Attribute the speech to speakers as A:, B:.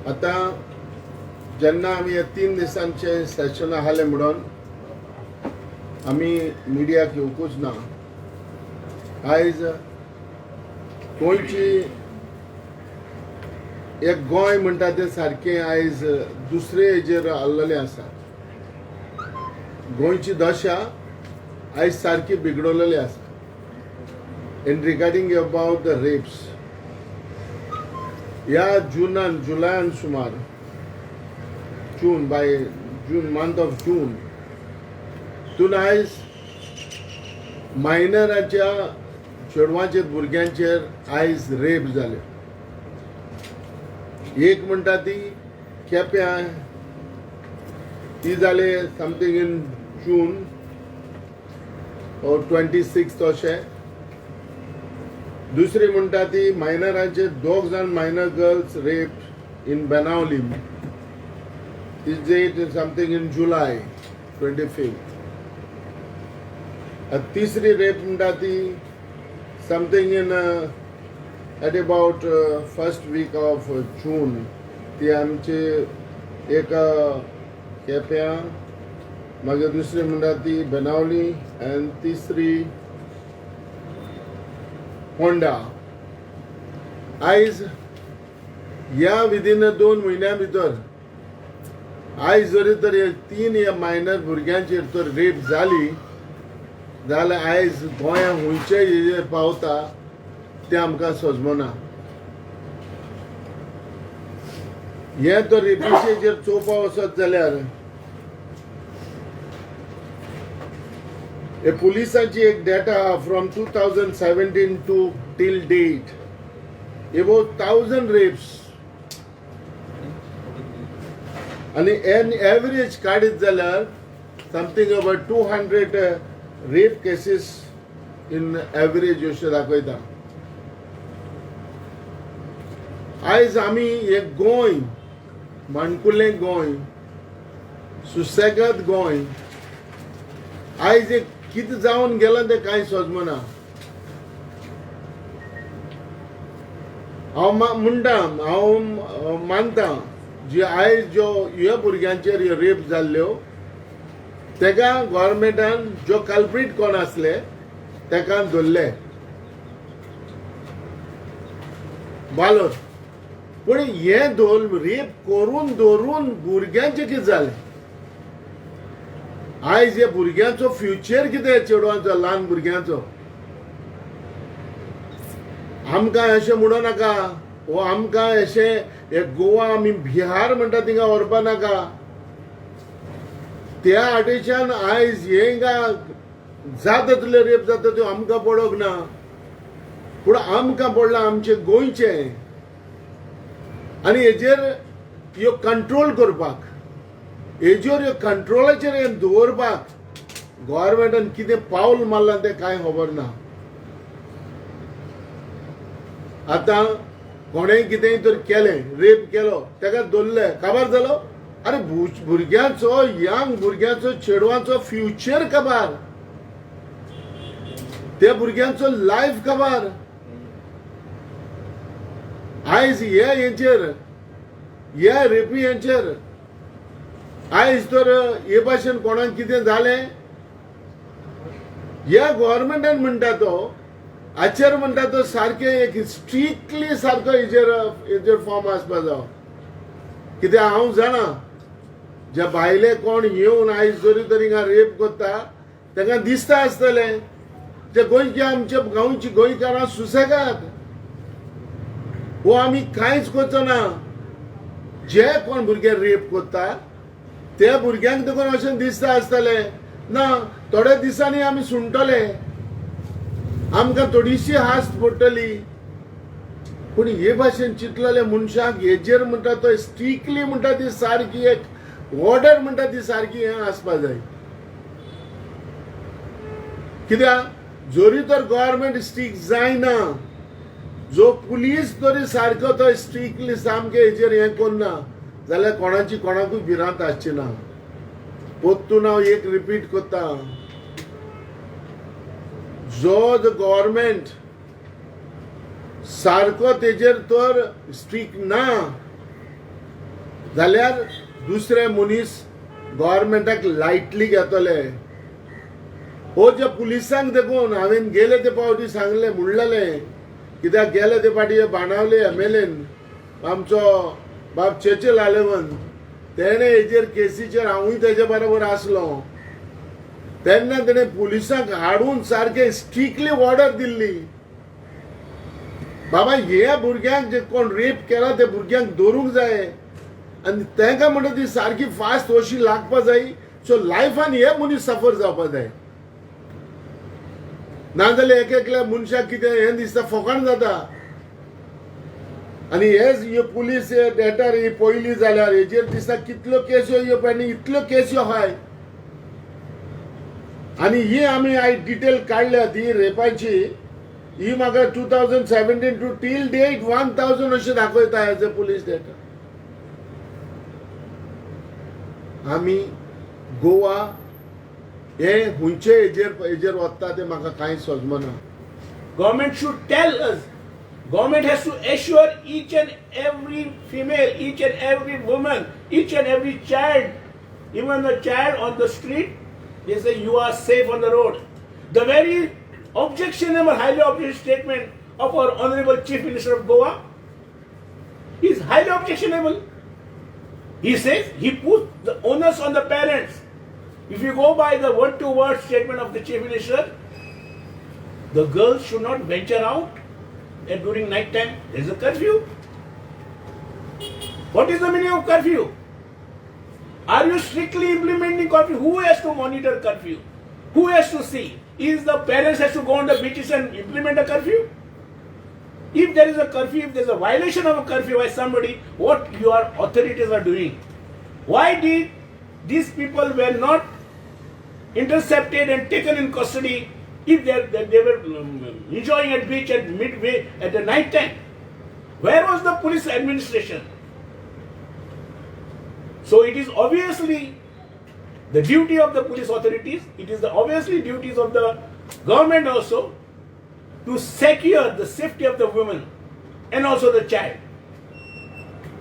A: आता जेन्ना आमी हे 3 दिसांचे सेशन आसले म्हणून आमी मिडियाक येवकूच ना. आयज गोंयची एक गोंय म्हणटा ते सारकें आयज दुसरे हेजेर हाल्लेलें आसा. गोंयची दशा आयज सारकी बिगडलेली आसा in regarding about the rapes. ह्या जुलयान सुमार जून मंथ ऑफ जून तून आयज मायनराच्या चेडवांचेर भुरग्यांचेर आयज रेप जाले. एक म्हणटा ती केप्यां ती जाले समथींग इन जून और 26 अशें. दुसरी म्हणटा ती मायनरांचे 2 जाण minor girls rape in Benaulim. This date is something in July 25th. A तीसरी रेप म्हणटा ती something in at about first week of June. ती आमची एक केप्यां, मागीर दुसरी म्हणटा ती बेनावली आनी तिसरी होंडा. आयज ह्या विदीन 2 म्हयन्यां भितर आयज जरी तर 3 मायनर भुरग्यांचेर तर रेप जाली जाल्यार आयज गोंया खंयचे हेजेर पावता तें आमकां सजमना. हे तर रेपीचेर चोवपा वचत जाल्यार हे पुलिसांची एक data from 2017 to till date about 1000 rapes आणि एन एवरेज काडीत जाल्यार something about 200 rape cases in average अशें दाखयता. आयज आमी एक गोंय माणकुलें गोंय सुसेगाद गोंय आयज एक कितें जावन गेलां तें कांय सजमना. हांव मानता जी आयज ज्यो ह्या भुरग्यांचेर रेप जाल्ल्यो तेका गव्हर्मेंटान जो कल्प्रीट कोण आसले तेका धरले बालोर. पूण हे रेप करून धरून भुरग्यांचे कितें जालें? आयज ह्या भुरग्यांचो फ्युचर कितें चेडवांचो ल्हान भुरग्यांचो? आमकां अशें म्हणू नाका वो आमकां अशें हे गोवा आमी बिहार म्हणटा थिंगा व्हरपा नाका. त्या आटेच्यान आयज हे हिंगा जाता तितले रेप जाता त्यो आमकां पडोंक ना. पूण आमकां पडला आमचे गोंयचे आनी हेजेर ह्यो कंट्रोल करपाक हेजेर ह्यो कंट्रोलाचेर हे दवरपाक गव्हर्मेंटान कितें पावल मारलां तें कांय खबर ना. आतां कोणेंय कितेंय तर केलें रेप केलो तेका धरले काबार जालो. अरे भुरग्यांचो यंग भुरग्यांचो चेडवांचो फ्युचर काबार, त्या भुरग्यांचो लायफ काबार. आयज हेचेर ह्या रेपी हेचेर आयज तर हे भाशेन कोणाक कितें जालें ह्या गव्हर्मेंटान म्हणटा तो हाचेर म्हणटा तो सारकें एक स्ट्रिक्टली सारको हेजेर फॉर्म आसपा जाय. कित्याक हांव जाणा जे भायले कोण येवन आयज जरी तर हिंगा रेप करता तांकां दिसता आसतलें जे गोंयचे आमचे गांवची गोंयकारां सुसेगाद वो आमी कांयच करचो ना. जे कोण भुरगे रेप करता त्या भुरग्यांक देखून अशें दिसता आसतलें ना थोड्या दिसांनी आमी सुणटले, आमकां थोडीशी हास्त पडटली. पूण हे भाशेन चिंतलेल्या मनशाक हेजेर म्हणटा तो स्ट्रिक्टली म्हणटा ती सारकी एक ऑर्डर म्हणटा ती सारकी हें आसपा जाय. कित्याक जरी तर गव्हर्मेंट स्ट्रिक्ट जायना जो पुलीस तरी सारको तो स्ट्रिक्टली सामके हेजेर हें करना जाल्यार कोणाची कोणाकूय भिरांत आसची ना. पोत्तून हांव एक रिपीट करता जो गव्हर्मेंट सारको तेजेर तर स्ट्रिक्ट ना जाल्यार दुसरे मनीस गव्हर्मेंटाक लायटली घेतले. हो जे पुलिसांक देखून हांवें गेले ते फावटी सांगले म्हणलेलें, कित्याक गेले ते फाटी बाणावले एमएलएन आमचो बाब चेचल आलेवन तेणे हेजेर केसीचेर हांवूय तेजे बरोबर आसलो. तेन्ना तेणे पुलिसांक हाडून सारके स्ट्रिक्टली ऑर्डर दिल्ली, बाबा हे भुरग्यांक जे कोण रेप केला ते भुरग्यांक धरूंक जाय आनी तांकां म्हणटा ती सारकी फास्ट अशी लागपा जाय. सो लायफान हे मनीस सफर जावपा जाय, नाजाल्यार एक एकल्या मनशाक कितें हें दिसता फकाण जाता. आनी हे पुलीस डेटर ही पयली जाल्यार हेजेर दिसता कितल्यो केस्यो येवप आनी इतल्यो केस्यो आहाय. आनी ही आमी आयज डिटेल काडल्या ती रेपाची, ही म्हाका 2017 टू टील डेट 1000 अशें दाखयता एज अ पुलीस डेटा. आमी गोवा हे हुंयचे हेजेर वता ते म्हाका कांय सजमना.
B: Government should tell us. Government has to assure each and every female, each and every woman, each and every child, even the child on the street, they say you are safe on the road. The very objectionable, highly objectionable statement of our Honorable Chief Minister of Goa is highly objectionable. He says he puts the onus on the parents. If you go by the word-to-word statement of the Chief Minister, the girls should not venture out and during night time. There is a curfew. What is the meaning of curfew? Are you strictly implementing curfew? Who has to monitor curfew? Who has to see? Is the parents has to go on the beaches and implement a curfew? If there is a curfew, if there is a violation of a curfew by somebody, what your authorities are doing? Why did these people were not intercepted and taken in custody if they were enjoying at beach at midway at the night time? Where was the police administration? So it is obviously the duty of the police authorities, it is the obviously duties of the government also to secure the safety of the women and also the child.